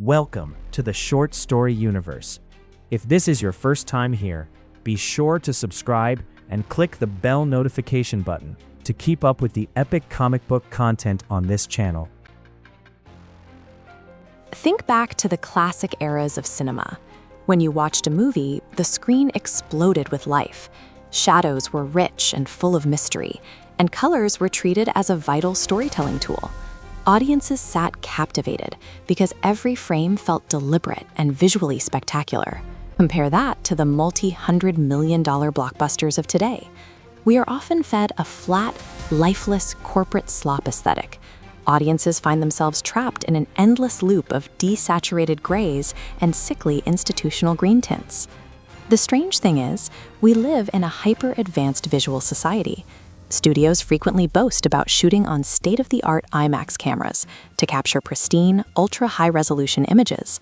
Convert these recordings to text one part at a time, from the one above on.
Welcome to the Short Story Universe. If this is your first time here, be sure to subscribe and click the bell notification button to keep up with the epic comic book content on this channel. Think back to the classic eras of cinema. When you watched a movie, the screen exploded with life. Shadows were rich and full of mystery, and colors were treated as a vital storytelling tool. Audiences sat captivated because every frame felt deliberate and visually spectacular. Compare that to the multi-hundred-million-dollar blockbusters of today. We are often fed a flat, lifeless corporate slop aesthetic. Audiences find themselves trapped in an endless loop of desaturated grays and sickly institutional green tints. The strange thing is, we live in a hyper-advanced visual society. Studios frequently boast about shooting on state-of-the-art IMAX cameras to capture pristine, ultra-high-resolution images.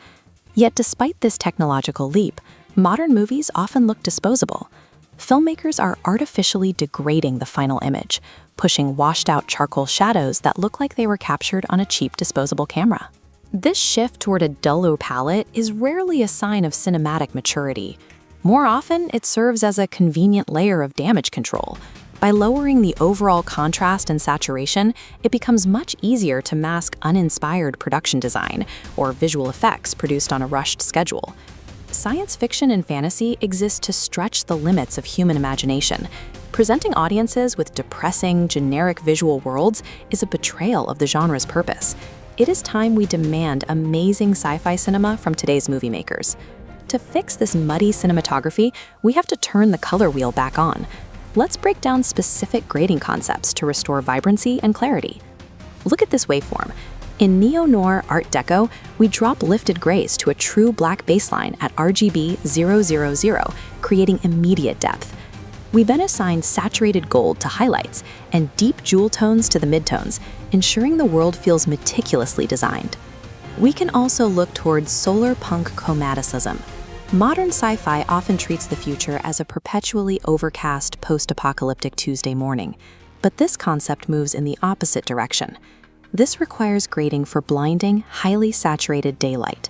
Yet despite this technological leap, modern movies often look disposable. Filmmakers are artificially degrading the final image, pushing washed-out charcoal shadows that look like they were captured on a cheap disposable camera. This shift toward a duller palette is rarely a sign of cinematic maturity. More often, it serves as a convenient layer of damage control. By lowering the overall contrast and saturation, it becomes much easier to mask uninspired production design or visual effects produced on a rushed schedule. Science fiction and fantasy exist to stretch the limits of human imagination. Presenting audiences with depressing, generic visual worlds is a betrayal of the genre's purpose. It is time we demand amazing sci-fi cinema from today's movie makers. To fix this muddy cinematography, we have to turn the color wheel back on. Let's break down specific grading concepts to restore vibrancy and clarity. Look at this waveform. In neo-noir Art Deco, we drop lifted grays to a true black baseline at RGB 000, creating immediate depth. We then assign saturated gold to highlights and deep jewel tones to the midtones, ensuring the world feels meticulously designed. We can also look towards solar punk chromaticism. Modern sci-fi often treats the future as a perpetually overcast post-apocalyptic Tuesday morning, but this concept moves in the opposite direction. This requires grading for blinding, highly saturated daylight.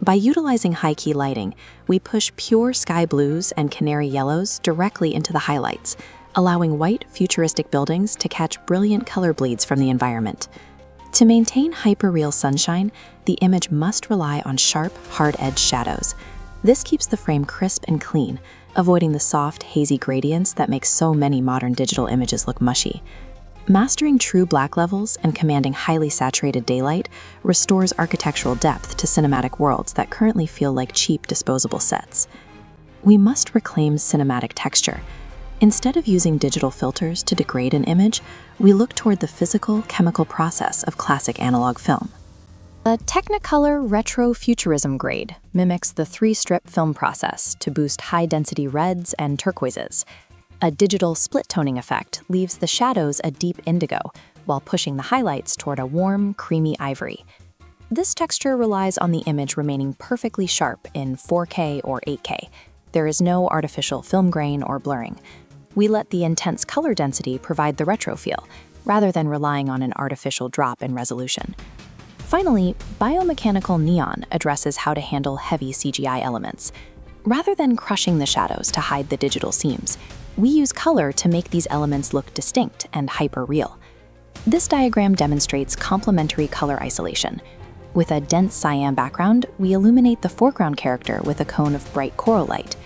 By utilizing high-key lighting, we push pure sky blues and canary yellows directly into the highlights, allowing white, futuristic buildings to catch brilliant color bleeds from the environment. To maintain hyper-real sunshine, the image must rely on sharp, hard-edged shadows. This keeps the frame crisp and clean, avoiding the soft, hazy gradients that make so many modern digital images look mushy. Mastering true black levels and commanding highly saturated daylight restores architectural depth to cinematic worlds that currently feel like cheap disposable sets. We must reclaim cinematic texture. Instead of using digital filters to degrade an image, we look toward the physical, chemical process of classic analog film. A Technicolor Retrofuturism grade mimics the 3-strip film process to boost high-density reds and turquoises. A digital split-toning effect leaves the shadows a deep indigo, while pushing the highlights toward a warm, creamy ivory. This texture relies on the image remaining perfectly sharp in 4K or 8K. There is no artificial film grain or blurring. We let the intense color density provide the retro feel, rather than relying on an artificial drop in resolution. Finally, biomechanical neon addresses how to handle heavy CGI elements. Rather than crushing the shadows to hide the digital seams, we use color to make these elements look distinct and hyper-real. This diagram demonstrates complementary color isolation. With a dense cyan background, we illuminate the foreground character with a cone of bright coral light.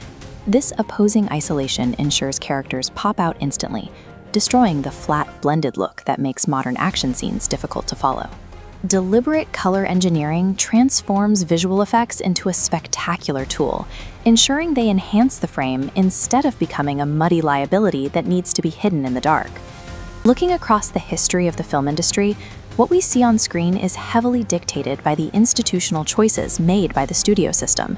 This opposing isolation ensures characters pop out instantly, destroying the flat, blended look that makes modern action scenes difficult to follow. Deliberate color engineering transforms visual effects into a spectacular tool, ensuring they enhance the frame instead of becoming a muddy liability that needs to be hidden in the dark. Looking across the history of the film industry, what we see on screen is heavily dictated by the institutional choices made by the studio system.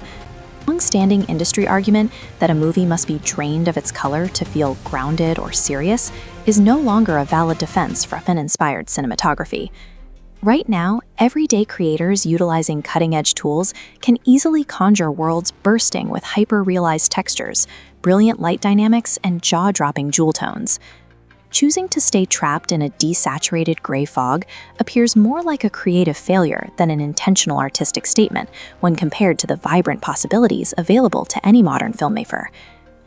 The long-standing industry argument that a movie must be drained of its color to feel grounded or serious is no longer a valid defense for fan-inspired cinematography. Right now, everyday creators utilizing cutting-edge tools can easily conjure worlds bursting with hyper-realized textures, brilliant light dynamics, and jaw-dropping jewel tones. choosing to stay trapped in a desaturated gray fog appears more like a creative failure than an intentional artistic statement when compared to the vibrant possibilities available to any modern filmmaker.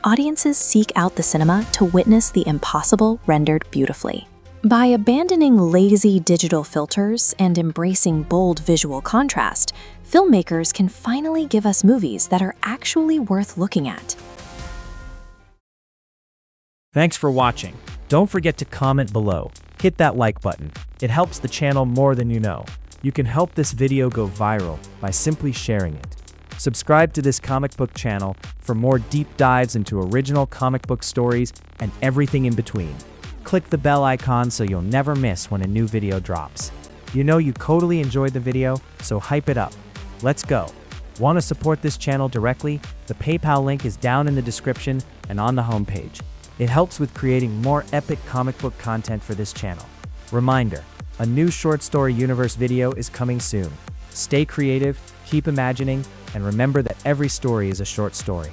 Audiences seek out the cinema to witness the impossible rendered beautifully. By abandoning lazy digital filters and embracing bold visual contrast, filmmakers can finally give us movies that are actually worth looking at. Thanks for watching. Don't forget to comment below. Hit that like button. It helps the channel more than you know. You can help this video go viral by simply sharing it. Subscribe to this comic book channel for more deep dives into original comic book stories and everything in between. Click the bell icon so you'll never miss when a new video drops. You know you totally enjoyed the video, so hype it up. Let's go. Want to support this channel directly? The PayPal link is down in the description and on the homepage. It helps with creating more epic comic book content for this channel. Reminder, a new short story universe video is coming soon. Stay creative, keep imagining, and remember that every story is a short story.